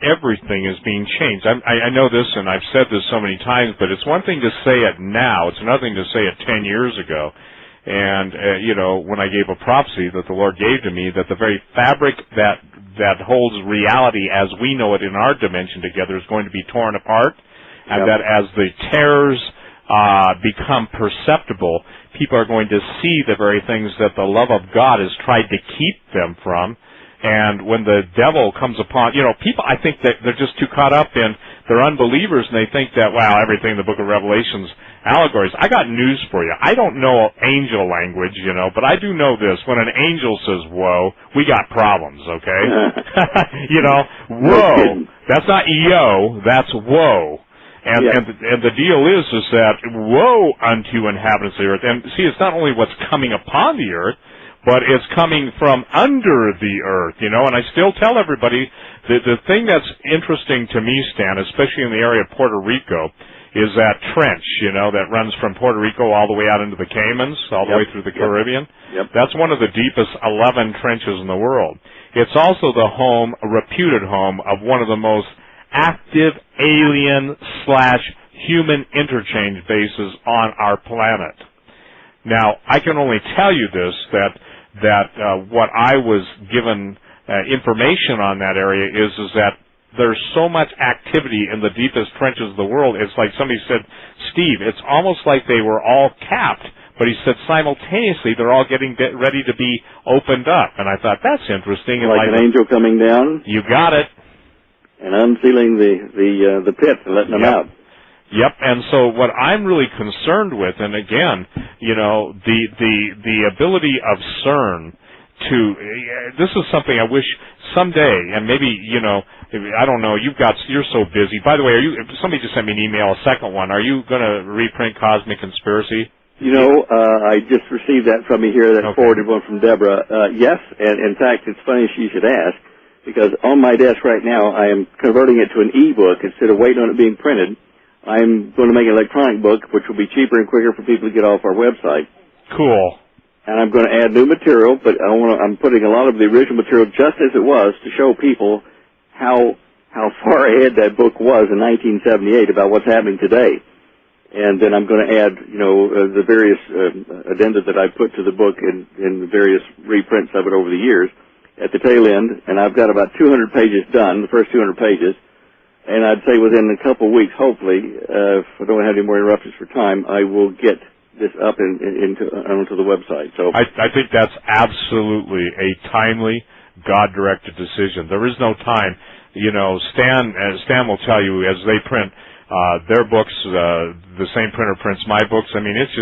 everything is being changed. I know this, and I've said this so many times, but it's one thing to say it now. It's another thing to say it 10 years ago. And, when I gave a prophecy that the Lord gave to me, that the very fabric that holds reality as we know it in our dimension together is going to be torn apart, and that as the terrors become perceptible, people are going to see the very things that the love of God has tried to keep them from. And when the devil comes upon, people, I think that they're just too caught up in, they're unbelievers, and they think that, wow, everything in the book of Revelation's allegories. I got news for you. I don't know angel language, but I do know this. When an angel says, whoa, we got problems, okay? Whoa. That's not yo, that's whoa. And the deal is that, woe unto you inhabitants of the earth. And see, it's not only what's coming upon the earth, but it's coming from under the earth, and I still tell everybody that the thing that's interesting to me, Stan, especially in the area of Puerto Rico, is that trench, that runs from Puerto Rico all the way out into the Caymans, all the way through the Caribbean. That's one of the deepest 11 trenches in the world. It's also the reputed home of one of the most active alien/human interchange bases on our planet. Now, I can only tell you this, that what I was given information on that area is that there's so much activity in the deepest trenches of the world. It's like somebody said, Steve, it's almost like they were all capped, but he said simultaneously they're all getting ready to be opened up. And I thought, that's interesting. Like an angel coming down? You got it. And unsealing the pit and letting them out. Yep, and so what I'm really concerned with, and again, the ability of CERN to, this is something I wish someday, and maybe, I don't know, you're so busy. By the way, somebody just sent me an email, a second one. Are you going to reprint Cosmic Conspiracy? I just received that from you here, that forwarded one from Deborah. Yes, and in fact, it's funny she should ask, because on my desk right now, I am converting it to an e-book instead of waiting on it being printed. I'm going to make an electronic book, which will be cheaper and quicker for people to get off our website. Cool. And I'm going to add new material, but I'm putting a lot of the original material just as it was to show people how far ahead that book was in 1978 about what's happening today. And then I'm going to add, the various addenda that I put to the book in the various reprints of it over the years at the tail end. And I've got about 200 pages done, the first 200 pages. And I'd say within a couple of weeks, hopefully, if I don't have any more interruptions for time, I will get this up onto the website. So I think that's absolutely a timely, God-directed decision. There is no time. Stan will tell you, as they print their books, the same printer prints my books. I mean, it's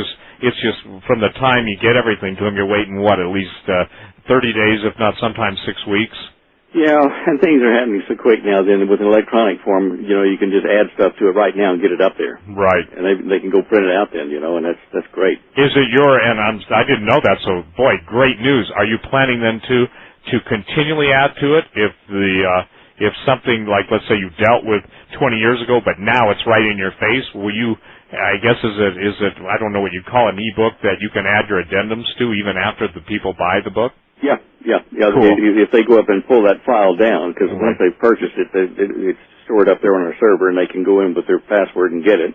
just from the time you get everything to them, you're waiting, at least 30 days, if not sometimes 6 weeks. Yeah, and things are happening so quick now. Then with an electronic form, you can just add stuff to it right now and get it up there. Right. And they can go print it out then, and that's great. Is it I didn't know that, so boy, great news. Are you planning then to continually add to it if something like, let's say you dealt with 20 years ago, but now it's right in your face? Will you? I guess is it I don't know what you call an e-book that you can add your addendums to even after the people buy the book? Yeah. Cool. If they go up and pull that file down, because once they've purchased it, it's stored up there on our server, and they can go in with their password and get it.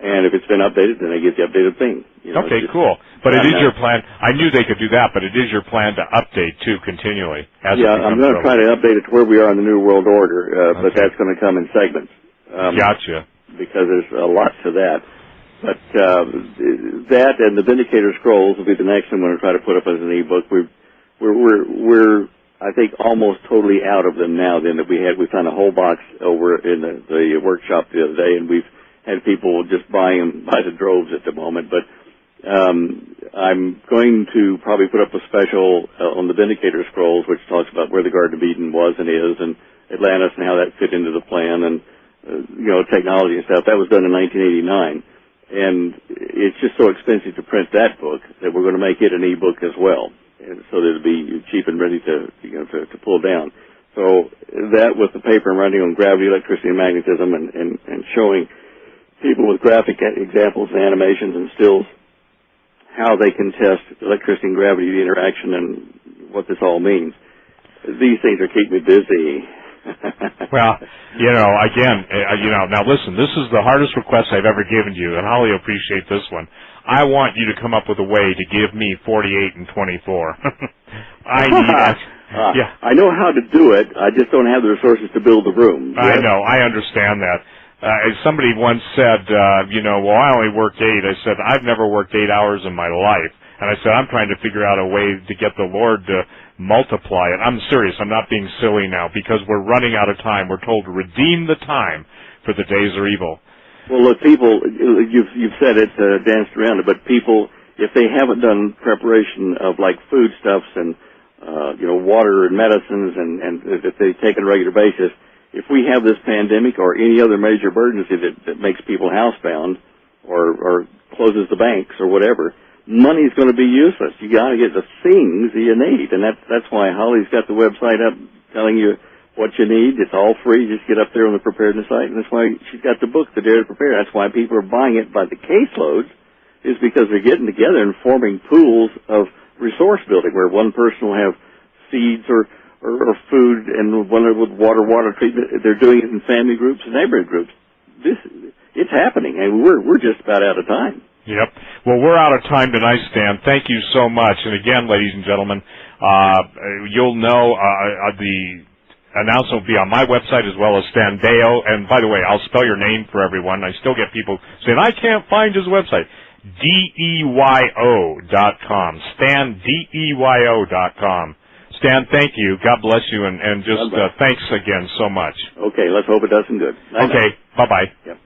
And if it's been updated, then they get the updated thing. Okay, cool. But it is your plan. I knew they could do that, but it is your plan to update, too, continually. I'm going to try to update it to where we are in the New World Order, but that's going to come in segments. Gotcha. Because there's a lot to that. But that and the Vindicator Scrolls will be the next one I'm going to try to put up as an e-book. We're I think almost totally out of them now. Then that we found a whole box over in the workshop the other day, and we've had people just buying them by the droves at the moment. But I'm going to probably put up a special on the Vindicator Scrolls, which talks about where the Garden of Eden was and is, and Atlantis and how that fit into the plan, and technology and stuff. That was done in 1989. And it's just so expensive to print that book that we're going to make it an e-book as well, and so that it'll be cheap and ready to pull down. So that with the paper I'm writing on gravity, electricity, and magnetism, and showing people with graphic examples and animations and stills how they can test electricity and gravity, the interaction, and what this all means. These things are keeping me busy. Well, again, now listen, this is the hardest request I've ever given you, and Holly will appreciate this one. I want you to come up with a way to give me 48 and 24. I need yeah. I know how to do it. I just don't have the resources to build the room. I know. I understand that. Somebody once said, well, I only work 8. I said, I've never worked 8 hours in my life. And I said, I'm trying to figure out a way to get the Lord to multiply it. I'm serious. I'm not being silly now, because we're running out of time. We're told to redeem the time, for the days are evil. Well, look, people, you've said it, danced around it, but people, if they haven't done preparation of like foodstuffs and water and medicines, and if they take it on a regular basis, if we have this pandemic or any other major emergency that makes people housebound or closes the banks or whatever, money's going to be useless. You got to get the things that you need, and that's why Holly's got the website up telling you what you need. It's all free. Just get up there on the preparedness site, and that's why she's got the book, The Dare to Prepare. That's why people are buying it by the caseloads, is because they're getting together and forming pools of resource building, where one person will have seeds or food, and one with water treatment. They're doing it in family groups and neighborhood groups. It's happening, and we're just about out of time. Yep. Well, we're out of time tonight, Stan. Thank you so much. And again, ladies and gentlemen, you'll know the announcement will be on my website as well as Stan Deyo. And by the way, I'll spell your name for everyone. I still get people saying, I can't find his website. Deyo.com. Stan, Deyo.com. Stan, thank you. God bless you. And just thanks again so much. Okay, let's hope it does some good. Okay, bye-bye. Yep.